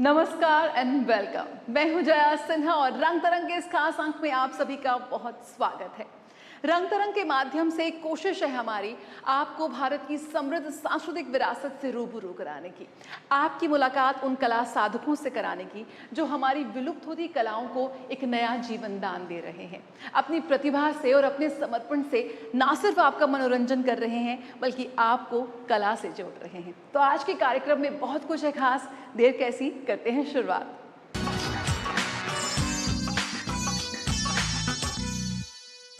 नमस्कार and welcome. मैं हूं जया सिन्हा और रंग तरंग के इस खास अंक में आप सभी का बहुत स्वागत है। रंग तरंग के माध्यम से एक कोशिश है हमारी आपको भारत की समृद्ध सांस्कृतिक विरासत से रूबरू कराने की, आपकी मुलाकात उन कला साधकों से कराने की जो हमारी विलुप्त होती कलाओं को एक नया जीवन दान दे रहे हैं। अपनी प्रतिभा से और अपने समर्पण से ना सिर्फ आपका मनोरंजन कर रहे हैं बल्कि आपको कला से जोड़ रहे हैं। तो आज के कार्यक्रम में बहुत कुछ है खास, देर कैसी करते हैं शुरुआत।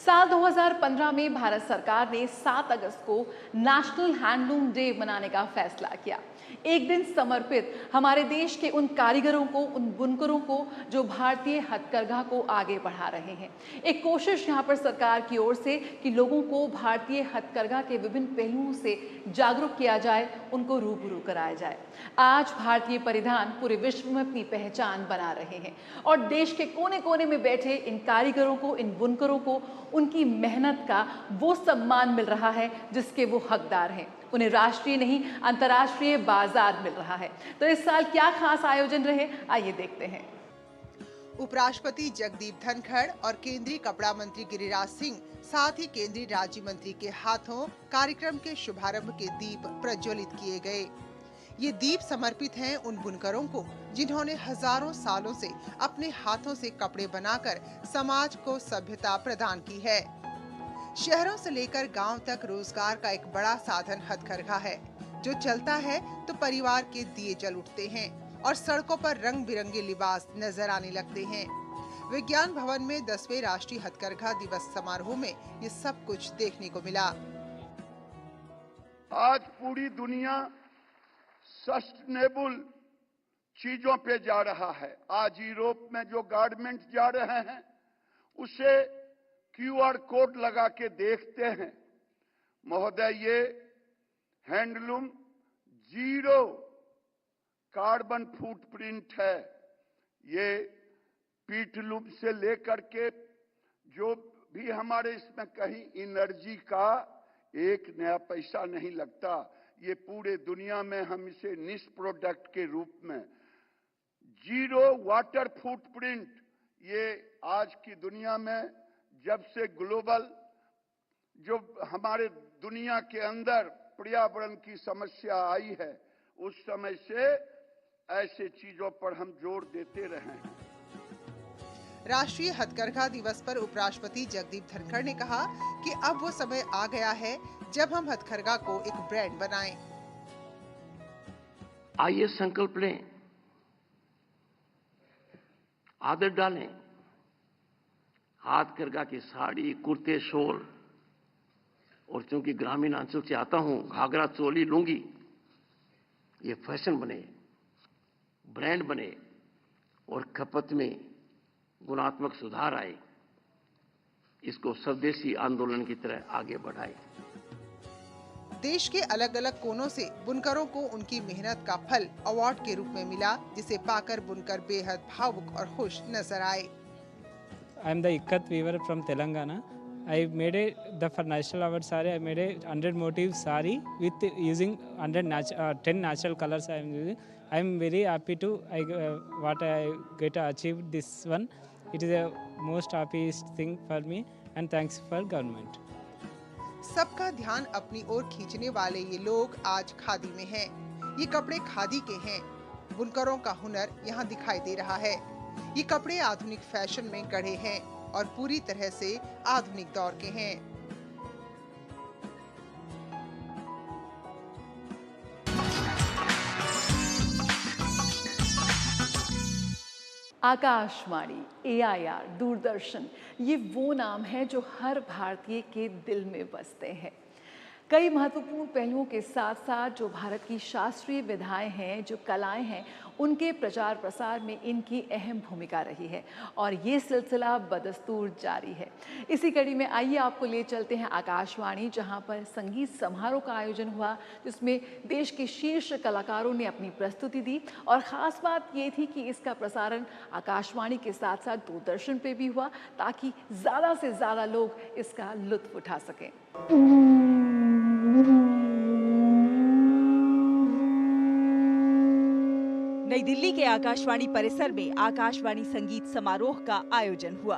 साल 2015 में भारत सरकार ने 7 अगस्त को नेशनल हैंडलूम डे मनाने का फैसला किया। एक दिन समर्पित हमारे देश के उन कारीगरों को, उन बुनकरों को जो भारतीय हथकरघा को आगे बढ़ा रहे हैं। एक कोशिश यहाँ पर सरकार की ओर से कि लोगों को भारतीय हथकरघा के विभिन्न पहलुओं से जागरूक किया जाए, उनको रूबरू कराया जाए। आज भारतीय परिधान पूरे विश्व में अपनी पहचान बना रहे हैं और देश के कोने कोने में बैठे इन कारीगरों को, इन बुनकरों को उनकी मेहनत का वो सम्मान मिल रहा है जिसके वो हकदार हैं। उन्हें राष्ट्रीय नहीं अंतर्राष्ट्रीय बाजार मिल रहा है। तो इस साल क्या खास आयोजन रहे, आइए देखते हैं। उपराष्ट्रपति जगदीप धनखड़ और केंद्रीय कपड़ा मंत्री गिरिराज सिंह, साथ ही केंद्रीय राज्य मंत्री के हाथों कार्यक्रम के शुभारंभ के दीप प्रज्वलित किए गए। ये दीप समर्पित हैं उन बुनकरों को जिन्होंने हजारों सालों से अपने हाथों से कपड़े बनाकर समाज को सभ्यता प्रदान की है। शहरों से लेकर गांव तक रोजगार का एक बड़ा साधन हथकरघा है। जो चलता है तो परिवार के दिए जल उठते हैं और सड़कों पर रंग बिरंगे लिबास नजर आने लगते हैं। विज्ञान भवन में 10वें राष्ट्रीय हथकरघा दिवस समारोह में ये सब कुछ देखने को मिला। आज पूरी दुनिया सस्टेनेबल चीजों पे जा रहा है। आज यूरोप में जो गारमेंट्स जा रहे हैं उसे क्यूआर कोड लगा के देखते हैं। महोदय, ये हैंडलूम 0 कार्बन फुटप्रिंट है। ये पीठलूम से लेकर के जो भी हमारे इसमें कहीं एनर्जी का एक नया पैसा नहीं लगता। ये पूरे दुनिया में हम इसे निश प्रोडक्ट के रूप में 0 वाटर फुटप्रिंट, ये आज की दुनिया में जब से ग्लोबल जो हमारे दुनिया के अंदर पर्यावरण की समस्या आई है उस समय से ऐसे चीजों पर हम जोर देते रहे हैं। राष्ट्रीय हथकरघा दिवस पर उपराष्ट्रपति जगदीप धनखड़ ने कहा कि अब वो समय आ गया है जब हम हथकरघा को एक ब्रांड बनाएं। आइए संकल्प लें, आदत डालें। हथकरघा की साड़ी, कुर्ते, शॉल और चूंकि ग्रामीण अंचल से आता हूं, घाघरा, चोली, लुंगी, ये फैशन बने, ब्रांड बने और खपत में गुणात्मक सुधार आए। इसको स्वदेशी आंदोलन की तरह आगे बढ़ाए। देश के अलग अलग कोनों से बुनकरों को उनकी मेहनत का फल अवार्ड के रूप में मिला, जिसे पाकर बुनकर बेहद भावुक और खुश नजर आए। I am the Ikat weaver from Telangana. I made for National Award saree. I made a 100 motif saree with using 10 natural colors. I am using. I am very happy to what I get to achieve this one. It is a most happiest thing for me and thanks for government. सबका ध्यान अपनी ओर खींचने वाले ये लोग आज खादी में हैं। ये कपड़े खादी के हैं। बुनकरों का हुनर यहाँ दिखाई दे रहा है। ये कपड़े आधुनिक फैशन में गढ़े हैं और पूरी तरह से आधुनिक दौर के हैं। आकाशवाणी, AIR, दूरदर्शन, ये वो नाम है जो हर भारतीय के दिल में बसते हैं। कई महत्वपूर्ण पहलुओं के साथ साथ जो भारत की शास्त्रीय विधाएं हैं, जो कलाएं हैं, उनके प्रचार प्रसार में इनकी अहम भूमिका रही है और ये सिलसिला बदस्तूर जारी है। इसी कड़ी में आइए आपको ले चलते हैं आकाशवाणी, जहां पर संगीत समारोह का आयोजन हुआ जिसमें देश के शीर्ष कलाकारों ने अपनी प्रस्तुति दी। और ख़ास बात ये थी कि इसका प्रसारण आकाशवाणी के साथ साथ दूरदर्शन पे भी हुआ ताकि ज़्यादा से ज़्यादा लोग इसका लुत्फ़ उठा सकें। नई दिल्ली के आकाशवाणी परिसर में आकाशवाणी संगीत समारोह का आयोजन हुआ।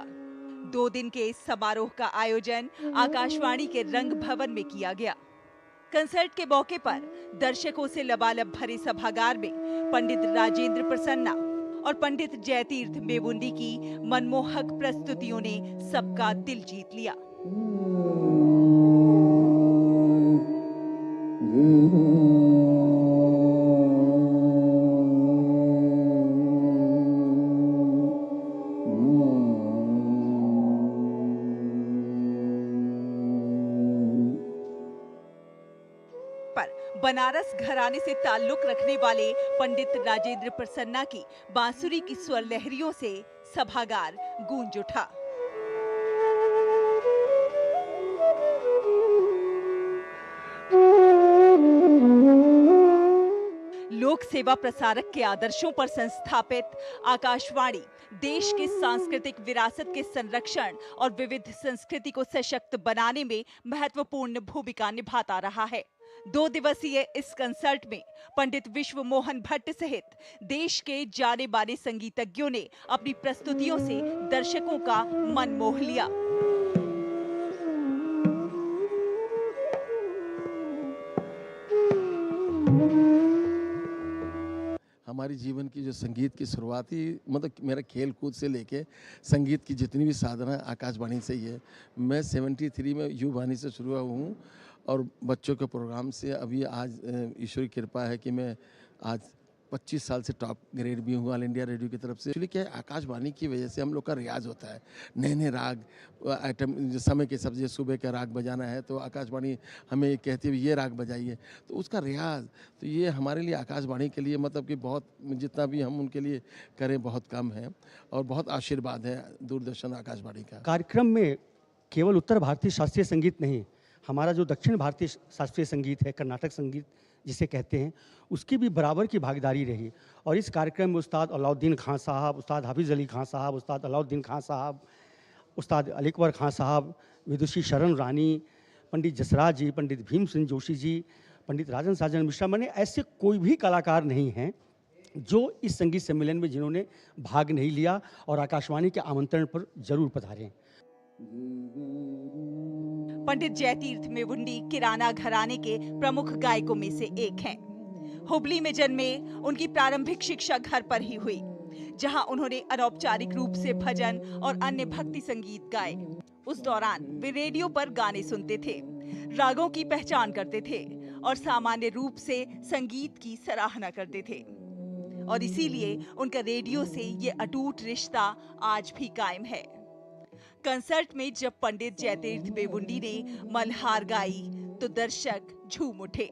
2 दिन के इस समारोह का आयोजन आकाशवाणी के रंग भवन में किया गया। कंसर्ट के मौके पर दर्शकों से लबालब भरे सभागार में पंडित राजेंद्र प्रसन्ना और पंडित जयतीर्थ मेवुंडी की मनमोहक प्रस्तुतियों ने सबका दिल जीत लिया। बनारस घराने से ताल्लुक रखने वाले पंडित राजेंद्र प्रसन्ना की बांसुरी की स्वर लहरियों से सभागार गूंज उठा। लोक सेवा प्रसारक के आदर्शों पर संस्थापित आकाशवाणी देश के सांस्कृतिक विरासत के संरक्षण और विविध संस्कृति को सशक्त बनाने में महत्वपूर्ण भूमिका निभाता रहा है। 2 दिवसीय इस कंसर्ट में पंडित विश्व मोहन भट्ट सहित देश के जाने माने संगीतज्ञों ने अपनी प्रस्तुतियों से दर्शकों का मन मोह लिया। हमारी जीवन की जो संगीत की शुरुआती मतलब मेरा खेल कूद से लेके संगीत की जितनी भी साधना आकाशवाणी से ही है। मैं 73 में यू वाणी से शुरू हुआ हूँ और बच्चों के प्रोग्राम से अभी आज ईश्वर की कृपा है कि मैं आज 25 साल से टॉप ग्रेड भी हूँ ऑल इंडिया रेडियो की तरफ से। एक्चुअली क्या है, आकाशवाणी की वजह से हम लोग का रियाज होता है। नए नए राग आइटम समय के सब सुबह का राग बजाना है तो आकाशवाणी हमें कहती है ये राग बजाइए, तो उसका रियाज तो ये हमारे लिए आकाशवाणी के लिए मतलब कि बहुत जितना भी हम उनके लिए करें बहुत कम है और बहुत आशीर्वाद है दूरदर्शन आकाशवाणी का। कार्यक्रम में केवल उत्तर भारतीय शास्त्रीय संगीत नहीं, हमारा जो दक्षिण भारतीय शास्त्रीय संगीत है, कर्नाटक संगीत जिसे कहते हैं, उसकी भी बराबर की भागीदारी रही। और इस कार्यक्रम में उस्ताद अलाउद्दीन खां साहब, उस्ताद हाफिज़ अली खां साहब, उस्ताद अलाउद्दीन खां साहब, उस्ताद अली अकबर खां साहब, विदुषी शरण रानी, पंडित जसराज जी, पंडित भीम सिंह जोशी जी, पंडित राजन साजन मिश्रा, माने ऐसे कोई भी कलाकार नहीं हैं जो इस संगीत सम्मेलन में जिन्होंने भाग नहीं लिया और आकाशवाणी के आमंत्रण पर जरूर पधारे। पंडित जयतीर्थ मेवुंडी किराना घराने के प्रमुख गायकों में से एक हैं। हुबली में जन्मे, उनकी प्रारंभिक शिक्षा घर पर ही हुई, जहां उन्होंने अनौपचारिक रूप से भजन और अन्य भक्ति संगीत गाए। उस दौरान वे रेडियो पर गाने सुनते थे, रागों की पहचान करते थे और सामान्य रूप से संगीत की सराहना करते थे। और इसीलिए उनका रेडियो से ये अटूट रिश्ता आज भी कायम है। कंसर्ट में जब पंडित जयतीर्थ मेवुंडी ने मल्हार गाई तो दर्शक झूम उठे।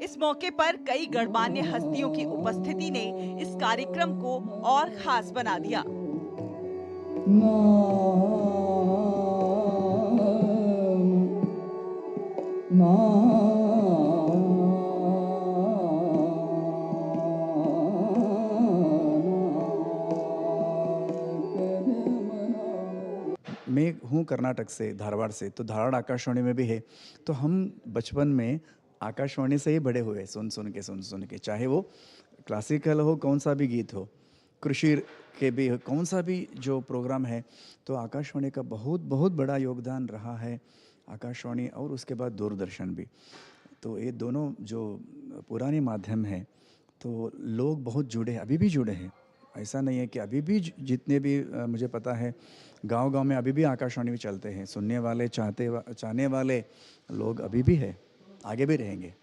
इस मौके पर कई गणमान्य हस्तियों की उपस्थिति ने इस कार्यक्रम को और खास बना दिया। मैं हूँ कर्नाटक से, धारवाड़ से, तो धारवाड़ आकाशवाणी में भी है। तो हम बचपन में आकाशवाणी से ही बड़े हुए, सुन सुन के, चाहे वो क्लासिकल हो, कौन सा भी गीत हो, कृषि के भी हो, कौन सा भी जो प्रोग्राम है, तो आकाशवाणी का बहुत बहुत बड़ा योगदान रहा है। आकाशवाणी और उसके बाद दूरदर्शन भी, तो ये दोनों जो पुराने माध्यम हैं, तो लोग बहुत जुड़े हैं, अभी भी जुड़े हैं। ऐसा नहीं है कि अभी भी जितने भी मुझे पता है गांव-गांव में अभी भी आकाशवाणी भी चलते हैं, सुनने वाले चाहने वाले लोग अभी भी है, आगे भी रहेंगे।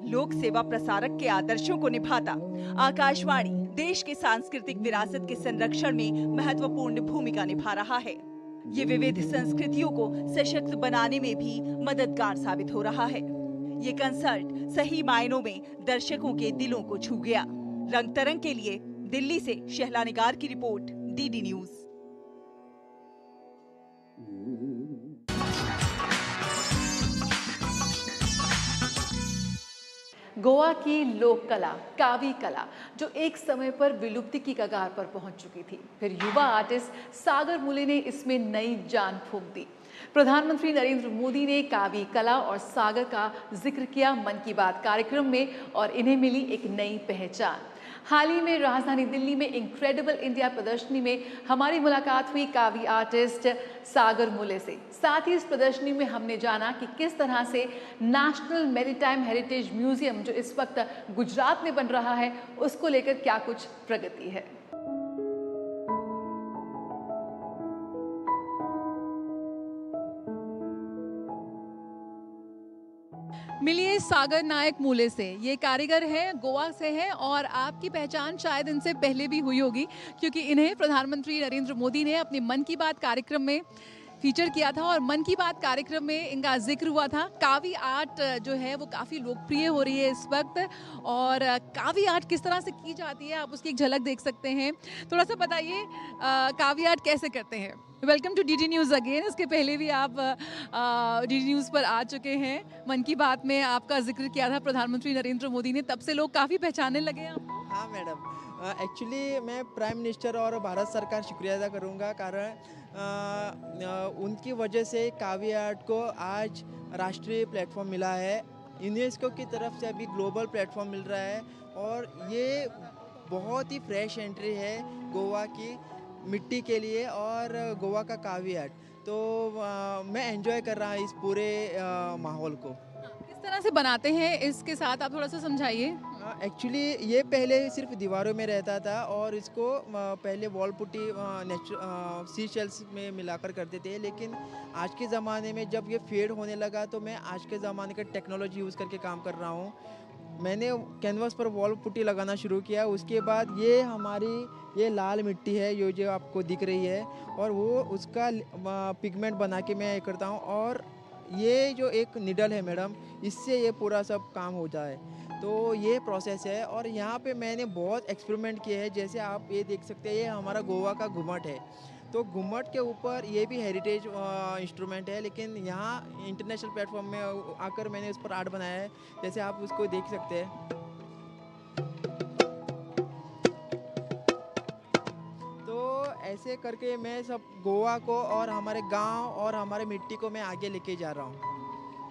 लोक सेवा प्रसारक के आदर्शों को निभाता आकाशवाणी देश के सांस्कृतिक विरासत के संरक्षण में महत्वपूर्ण भूमिका निभा रहा है। ये विविध संस्कृतियों को सशक्त बनाने में भी मददगार साबित हो रहा है। ये कंसर्ट सही मायनों में दर्शकों के दिलों को छू गया। रंग तरंग के लिए दिल्ली से शहला निगार की रिपोर्ट, डीडी न्यूज। गोवा की लोक कला, कावी कला, जो एक समय पर विलुप्ति की कगार पर पहुंच चुकी थी, फिर युवा आर्टिस्ट सागर मुले ने इसमें नई जान फूंक दी। प्रधानमंत्री नरेंद्र मोदी ने कावी कला और सागर का जिक्र किया मन की बात कार्यक्रम में और इन्हें मिली एक नई पहचान। हाल ही में राजधानी दिल्ली में इनक्रेडिबल इंडिया प्रदर्शनी में हमारी मुलाकात हुई कावी आर्टिस्ट सागर मुले से। साथ ही इस प्रदर्शनी में हमने जाना कि किस तरह से नेशनल मैरीटाइम हेरिटेज म्यूजियम जो इस वक्त गुजरात में बन रहा है, उसको लेकर क्या कुछ प्रगति है। मिलिए सागर नायक मूले से। ये कारीगर हैं, गोवा से हैं और आपकी पहचान शायद इनसे पहले भी हुई होगी क्योंकि इन्हें प्रधानमंत्री नरेंद्र मोदी ने अपने मन की बात कार्यक्रम में फीचर किया था और मन की बात कार्यक्रम में इनका जिक्र हुआ था। कावी आर्ट जो है वो काफ़ी लोकप्रिय हो रही है इस वक्त और कावी आर्ट किस तरह से की जाती है आप उसकी एक झलक देख सकते हैं। थोड़ा सा बताइए कावी आर्ट कैसे करते हैं। Welcome to DD news again. इसके पहले भी आप डीडी न्यूज़ पर आ चुके हैं। मन की बात में आपका जिक्र किया था प्रधानमंत्री नरेंद्र मोदी ने, तब से लोग काफ़ी पहचानने लगे हैं आपको। हाँ मैडम, एक्चुअली मैं प्राइम मिनिस्टर और भारत सरकार शुक्रिया अदा करूँगा, कारण उनकी वजह से कावी आर्ट को आज राष्ट्रीय प्लेटफॉर्म मिला है। यूनेस्को की तरफ से अभी ग्लोबल प्लेटफॉर्म मिल रहा है और ये बहुत ही फ्रेश एंट्री है गोवा की मिट्टी के लिए और गोवा का कावी आर्ट। तो मैं एंजॉय कर रहा हूँ इस पूरे माहौल को। किस तरह से बनाते हैं इसके साथ आप थोड़ा सा समझाइए। एक्चुअली ये पहले सिर्फ दीवारों में रहता था और इसको पहले वॉल पुट्टी सी शेल्स में मिलाकर करते थे, लेकिन आज के ज़माने में जब ये फेड होने लगा तो मैं आज के ज़माने का टेक्नोलॉजी यूज़ करके काम कर रहा हूँ। मैंने कैनवास पर वॉल पुट्टी लगाना शुरू किया। उसके बाद ये हमारी ये लाल मिट्टी है ये जो आपको दिख रही है और वो उसका पिगमेंट बना के मैं करता हूँ और ये जो एक निडल है मैडम, इससे ये पूरा सब काम हो जाए। तो ये प्रोसेस है और यहाँ पे मैंने बहुत एक्सपेरिमेंट किए हैं। जैसे आप ये देख सकते हैं, ये हमारा गोवा का घुमट है। तो घुमट के ऊपर ये भी हेरिटेज इंस्ट्रूमेंट है, लेकिन यहाँ इंटरनेशनल प्लेटफॉर्म में आकर मैंने उस पर आर्ट बनाया है। जैसे आप उसको देख सकते हैं। तो ऐसे करके मैं सब गोवा को और हमारे गांव और हमारे मिट्टी को मैं आगे लेके जा रहा हूँ।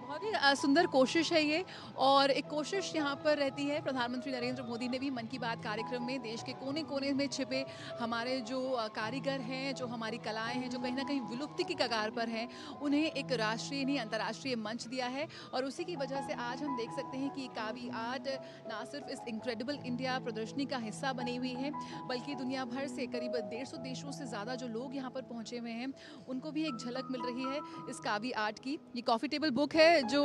बहुत ही सुंदर कोशिश है ये और एक कोशिश यहाँ पर रहती है। प्रधानमंत्री नरेंद्र मोदी ने भी मन की बात कार्यक्रम में देश के कोने कोने में छिपे हमारे जो कारीगर हैं, जो हमारी कलाएं हैं, जो कहीं ना कहीं विलुप्ति की कगार पर हैं, उन्हें एक राष्ट्रीय नहीं अंतर्राष्ट्रीय मंच दिया है और उसी की वजह से आज हम देख सकते हैं कि कावी आर्ट ना सिर्फ इस इनक्रेडिबल इंडिया प्रदर्शनी का हिस्सा बनी हुई है, बल्कि दुनिया भर से करीब 150 देशों से ज़्यादा जो लोग यहाँ पर पहुँचे हुए हैं उनको भी एक झलक मिल रही है इस कावी आर्ट की। ये कॉफ़ी टेबल बुक है जो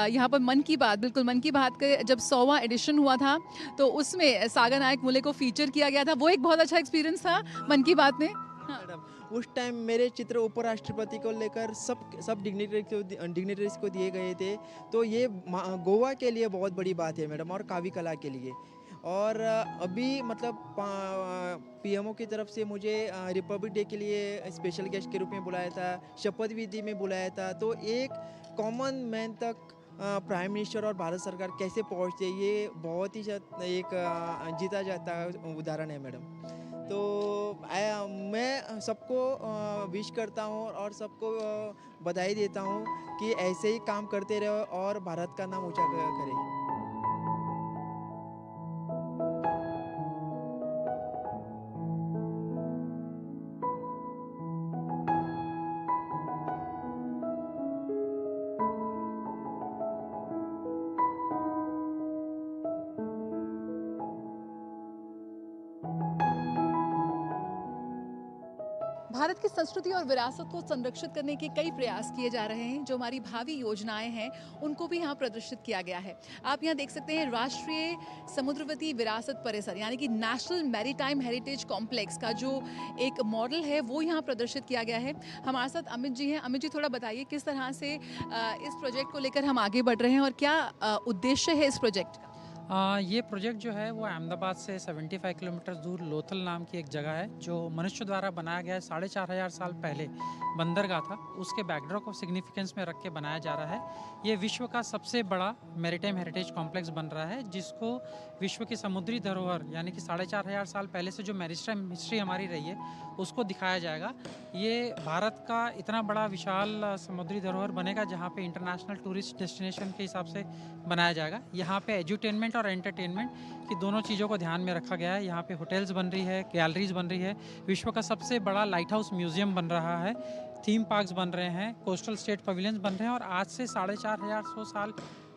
यहाँ पर मन की बात, बिल्कुल मन की बात का जब 100वां एडिशन हुआ था तो उसमें सागर नायक मूले को फीचर किया गया था। वो एक बहुत अच्छा एक्सपीरियंस था मन की बात में। मैडम, उस टाइम मेरे चित्र उपराष्ट्रपति को लेकर सब डिग्निटरीज को दिए गए थे। तो ये गोवा के लिए बहुत बड़ी बात है मैडम और कावी कला के लिए। और अभी मतलब पीएमओ की तरफ से मुझे रिपब्लिक डे के लिए स्पेशल गेस्ट के रूप में बुलाया था, शपथ विधि में बुलाया था। तो एक कॉमन मैन तक प्राइम मिनिस्टर और भारत सरकार कैसे पहुंचते, ये बहुत ही एक जीता जाता उदाहरण है मैडम। तो मैं सबको विश करता हूँ और सबको बधाई देता हूँ कि ऐसे ही काम करते रहो और भारत का नाम ऊंचा करें। भारत की संस्कृति और विरासत को संरक्षित करने के कई प्रयास किए जा रहे हैं। जो हमारी भावी योजनाएं हैं उनको भी यहाँ प्रदर्शित किया गया है। आप यहाँ देख सकते हैं राष्ट्रीय समुद्रवती विरासत परिसर यानी कि नेशनल मैरीटाइम हेरिटेज कॉम्प्लेक्स का जो एक मॉडल है वो यहाँ प्रदर्शित किया गया है। हमारे साथ अमित जी हैं। अमित जी, थोड़ा बताइए किस तरह से इस प्रोजेक्ट को लेकर हम आगे बढ़ रहे हैं और क्या उद्देश्य है इस प्रोजेक्ट का? ये प्रोजेक्ट जो है वो अहमदाबाद से 75 किलोमीटर दूर लोथल नाम की एक जगह है जो मनुष्य द्वारा बनाया गया है। 4,500 साल पहले बंदरगाह था, उसके बैकड्रॉप ऑफ सिग्निफिकेंस में रख के बनाया जा रहा है। ये विश्व का सबसे बड़ा मैरीटाइम हेरिटेज कॉम्प्लेक्स बन रहा है, जिसको विश्व की समुद्री धरोहर यानी कि 4,500 साल पहले से जो मैरीटाइम हिस्ट्री हमारी रही है उसको दिखाया जाएगा। ये भारत का इतना बड़ा विशाल समुद्री धरोहर बनेगा जहाँ पे इंटरनेशनल टूरिस्ट डेस्टिनेशन के हिसाब से बनाया जाएगा। यहाँ पे एजुटेनमेंट और एंटरटेनमेंट की दोनों चीज़ों को ध्यान में रखा गया है। यहाँ पे होटल्स बन रही है, गैलरीज बन रही है, विश्व का सबसे बड़ा लाइट हाउस म्यूजियम बन रहा है, थीम पार्क्स बन रहे हैं, कोस्टल स्टेट पवेलियंस बन रहे हैं। और आज से 4,500 साल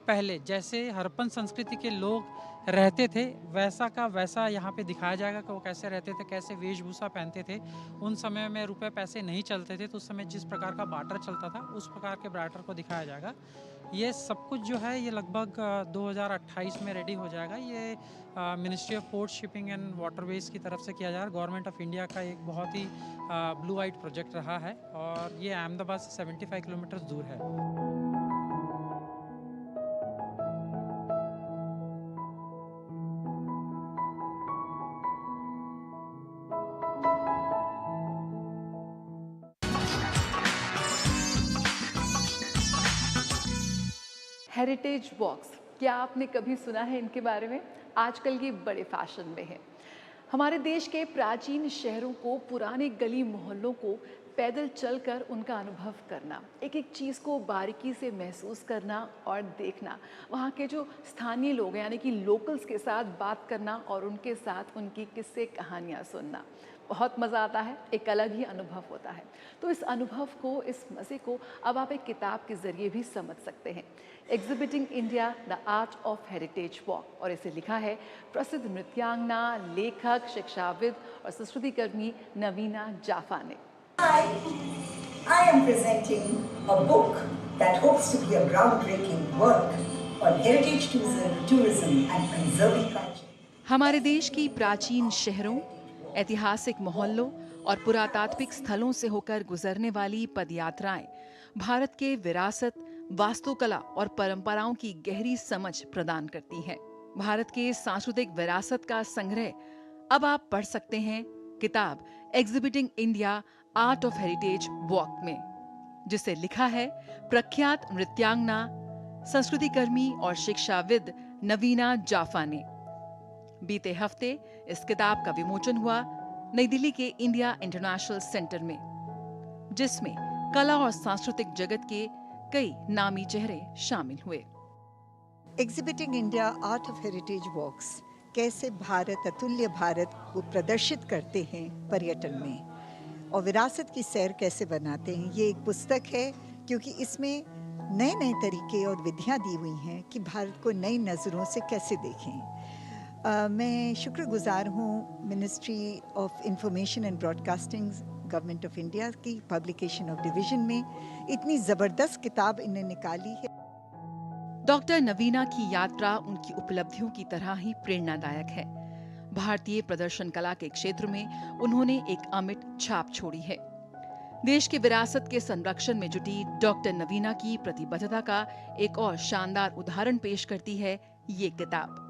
पहले जैसे हड़प्पन संस्कृति के लोग रहते थे वैसा का वैसा यहाँ पे दिखाया जाएगा कि वो कैसे रहते थे, कैसे वेशभूषा पहनते थे। उन समय में रुपए पैसे नहीं चलते थे, तो उस समय जिस प्रकार का बार्टर चलता था उस प्रकार के बार्टर को दिखाया जाएगा। ये सब कुछ जो है ये लगभग 2028 में रेडी हो जाएगा। ये ministry of port shipping and waterways की तरफ से किया जा रहा है। गवर्नमेंट ऑफ इंडिया का एक बहुत ही ब्लू आइट प्रोजेक्ट रहा है और ये अहमदाबाद से 75 किलोमीटर दूर है। हेरिटेज वॉक्स, क्या आपने कभी सुना है इनके बारे में? आजकल ये बड़े फैशन में है। हमारे देश के प्राचीन शहरों को, पुराने गली मोहल्लों को पैदल चलकर उनका अनुभव करना, एक एक चीज़ को बारीकी से महसूस करना और देखना, वहाँ के जो स्थानीय लोग हैं यानी कि लोकल्स के साथ बात करना और उनके साथ उनकी किस्से कहानियाँ सुनना, बहुत मज़ा आता है, एक अलग ही अनुभव होता है। तो इस अनुभव को, इस मज़े को अब आप एक किताब के ज़रिए भी समझ सकते हैं, exhibiting India the art of heritage walk, और इसे लिखा है प्रसिद्ध नृत्यांगना, लेखक, शिक्षाविद और संस्कृतिकर्मी नवीना जाफा ने। Hi, I am presenting a book that hopes to be a groundbreaking work on heritage tourism and conserving culture. हमारे देश की प्राचीन शहरों, ऐतिहासिक मोहल्लों और पुरातात्विक स्थलों से होकर गुजरने वाली पदयात्राएं भारत के विरासत, वास्तुकला और परंपराओं की गहरी समझ प्रदान करती हैं। भारत के सांस्कृतिक विरासत का संग्रह अब आप पढ़ सकते हैं किताब exhibiting India art of heritage walk में, जिसे लिखा है प्रख्यात नृत्यांगना, संस्कृतिकर्मी और शिक्षाविद नवीना जाफा ने। बीते हफ्ते इस किताब का विमोचन हुआ नई दिल्ली के इंडिया इंटरनेशनल सेंटर में, जिसमें कला और सांस्कृतिक जगत के कई नामी चेहरे शामिल हुए। Exhibiting India art of heritage walks कैसे भारत, अतुल्य भारत को प्रदर्शित करते हैं पर्यटन में और विरासत की सैर कैसे बनाते हैं। ये एक पुस्तक है क्योंकि इसमें नए नए तरीके और विधियाँ दी हुई हैं कि भारत को नई नज़रों से कैसे देखें। मैं शुक्रगुजार हूँ ministry of information and broadcasting government of India की पब्लिकेशन ऑफ डिवीज़न में इतनी ज़बरदस्त किताब इन्हें निकाली है। डॉक्टर नवीना की यात्रा उनकी उपलब्धियों की तरह ही प्रेरणादायक है। भारतीय प्रदर्शन कला के क्षेत्र में उन्होंने एक अमिट छाप छोड़ी है। देश की विरासत के संरक्षण में जुटी डॉक्टर नवीना की प्रतिबद्धता का एक और शानदार उदाहरण पेश करती है ये किताब।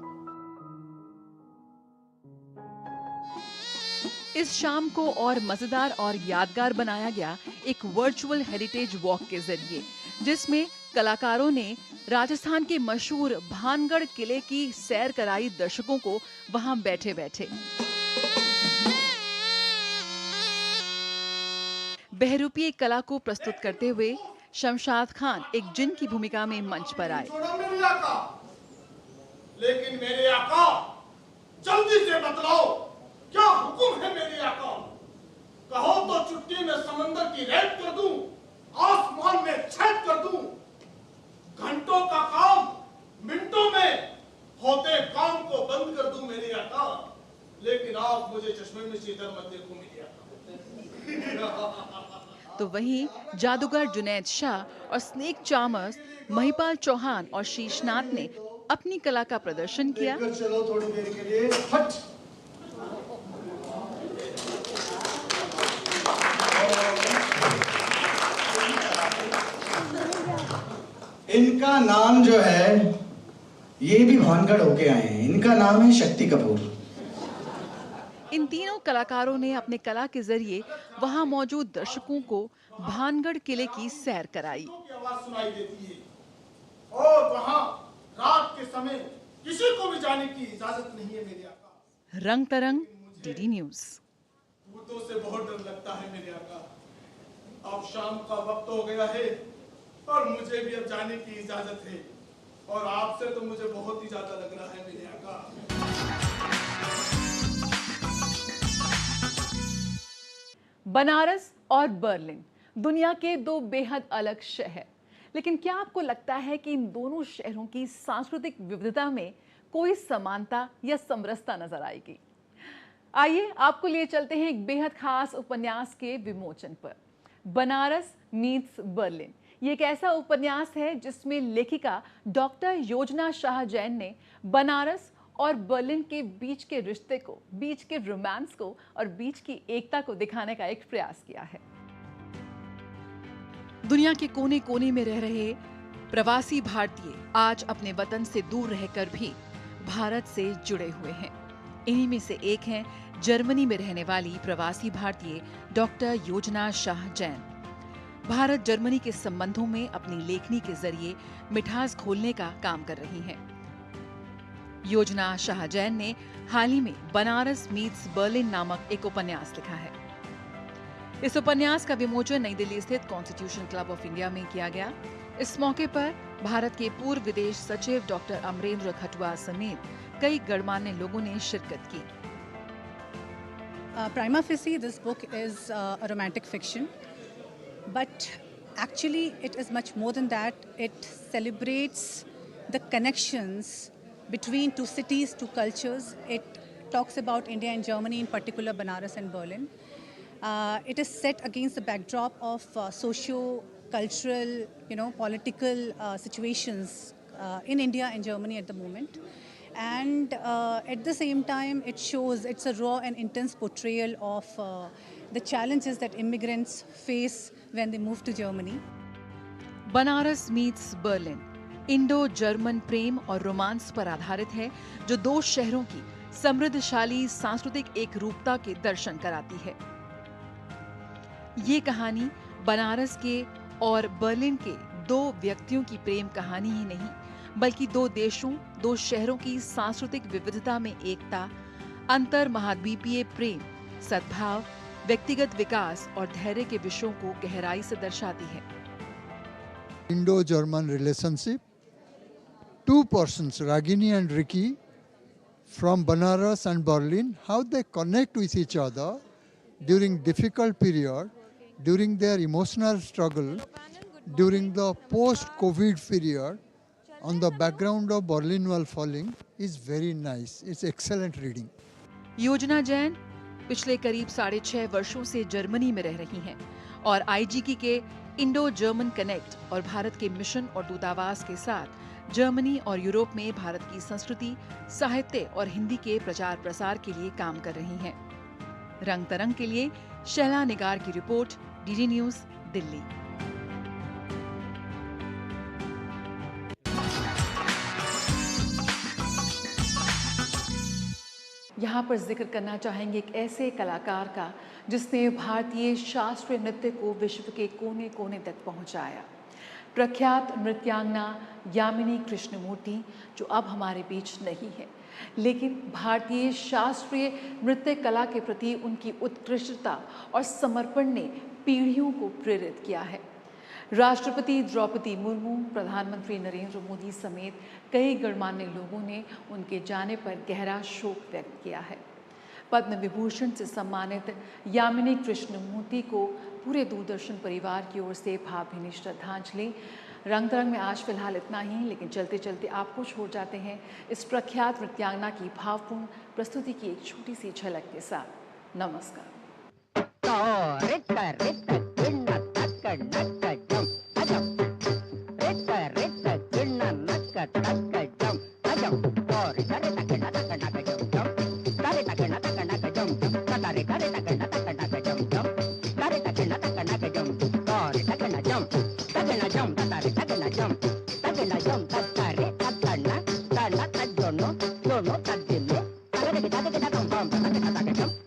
इस शाम को और मजेदार और यादगार बनाया गया एक वर्चुअल हेरिटेज वॉक के जरिए, जिसमें कलाकारों ने राजस्थान के मशहूर भानगढ़ किले की सैर कराई दर्शकों को वहां बैठे बैठे। बहरूपीय कला को प्रस्तुत करते हुए शमशाद खान एक जिन की भूमिका में मंच पर आए। लेकिन मेरे आका, जल्दी से बतलाओ क्या हुक्म है मेरे आका? कहो तो चुटकी में समंदर की रेत कर दूं, आसमान में छेद कर दूं, घंटों का काम मिनटों में होते काम को बंद कर दूं मेरे आका। लेकिन आप मुझे चश्मे में सीधा मत देखो मेरे आका। तो वहीं जादूगर जुनैद शाह और स्नेक चार्मर्स महिपाल चौहान और शीशनाथ ने अपनी कला का प्रदर्शन किया। चलो थोड़ी देर के लिए हट। इनका नाम जो है ये भी भानगढ़ होके आए हैं। इनका नाम है शक्ति कपूर। इन तीनों कलाकारों ने अपने कला के जरिए वहां मौजूद दर्शकों को भानगढ़ किले की सैर कराई। आवाज सुनाई देती है और वहां रात के समय किसी को भी जाने की इजाजत नहीं है मेरे आका। रंग तरंग, डीडी न्यूज। भूतों से बहुत डर लगता है मेरे आका। अब शाम का वक्त हो गया है और मुझे भी अब जाने की इजाजत है और आपसे तो मुझे बहुत ही ज्यादा लग रहा है मेरे आका। बनारस और बर्लिन दुनिया के दो बेहद अलग शहर, लेकिन क्या आपको लगता है कि इन दोनों शहरों की सांस्कृतिक विविधता में कोई समानता या समरसता नजर आएगी? आइए आपको लिए चलते हैं एक बेहद खास उपन्यास के विमोचन पर। बनारस मीट्स बर्लिन ये एक ऐसा उपन्यास है जिसमें लेखिका डॉक्टर योजना शाह जैन ने बनारस और बर्लिन के बीच के रिश्ते को, बीच के रोमांस को और बीच की एकता को दिखाने का एक प्रयास किया है। दुनिया के कोने कोने में रह रहे प्रवासी भारतीय आज अपने वतन से दूर रहकर भी भारत से जुड़े हुए हैं। इन्हीं में से एक हैं जर्मनी में रहने वाली प्रवासी भारतीय डॉक्टर योजना शाह जैन। भारत जर्मनी के संबंधों में अपनी लेखनी के जरिए मिठास घोलने का काम कर रही हैं। योजना शाह जैन ने हाल ही में बनारस मीट्स बर्लिन नामक एक उपन्यास लिखा है। इस उपन्यास का विमोचन नई दिल्ली स्थित कॉन्स्टिट्यूशन क्लब ऑफ इंडिया में किया गया। इस मौके पर भारत के पूर्व विदेश सचिव डॉक्टर अमरेंद्र खटुआ समेत कई गणमान्य लोगों ने शिरकत की। Prima facie, this book is a romantic fiction, but actually it is much more than that. It celebrates the connections between two cities, two cultures. It talks about India and Germany, in particular Banaras and Berlin. It is set against the backdrop of socio-cultural, political situations in India and Germany at the moment. And at the same time, it's a raw and intense portrayal of the challenges that immigrants face when they move to Germany. Banaras meets Berlin Indo German प्रेम और romance पर आधारित है, जो दो शहरों की समृद्धशाली सांस्कृतिक एकरूपता के दर्शन कराती है। ये कहानी बनारस के और बर्लिन के दो व्यक्तियों की प्रेम कहानी ही नहीं, बल्कि दो देशों, दो शहरों की सांस्कृतिक विविधता में एकता, अंतर महाद्वीपीय प्रेम, सद्भाव, व्यक्तिगत विकास और धैर्य के विषयों को गहराई से दर्शाती है। Indo-German relationship. Two persons, Ragini and Ricky, from Banaras and Berlin, how they connect with each other during difficult period, during their emotional struggle, during the post-COVID period, on the background of Berlin Wall falling, is very nice. It's excellent reading. योजना जैन पिछले करीब 6.5 वर्षों से Germany में रह रही हैं और आईजीकी के इंडो जर्मन कनेक्ट और भारत के मिशन और दूतावास के साथ जर्मनी और यूरोप में भारत की संस्कृति, साहित्य और हिंदी के प्रचार प्रसार के लिए काम कर रही हैं। रंग तरंग के लिए शैला निगार की रिपोर्ट, डीडी न्यूज, दिल्ली। यहाँ पर जिक्र करना चाहेंगे एक ऐसे कलाकार का जिसने भारतीय शास्त्रीय नृत्य को विश्व के कोने कोने तक पहुँचाया। प्रख्यात नृत्यांगना यामिनी कृष्णमूर्ति, जो अब हमारे बीच नहीं है, लेकिन भारतीय शास्त्रीय नृत्य कला के प्रति उनकी उत्कृष्टता और समर्पण ने पीढ़ियों को प्रेरित किया है। राष्ट्रपति द्रौपदी मुर्मू, प्रधानमंत्री नरेंद्र मोदी समेत कई गणमान्य लोगों ने उनके जाने पर गहरा शोक व्यक्त किया है। पद्म विभूषण से सम्मानित यामिनी कृष्णमूर्ति को पूरे दूरदर्शन परिवार की ओर से भावभीनी श्रद्धांजलि। रंग तरंग में आज फिलहाल इतना ही, लेकिन चलते चलते आपको छोड़ जाते हैं इस प्रख्यात नृत्यांगना की भावपूर्ण प्रस्तुति की एक छोटी सी झलक के साथ। नमस्कार। No, no. Atake,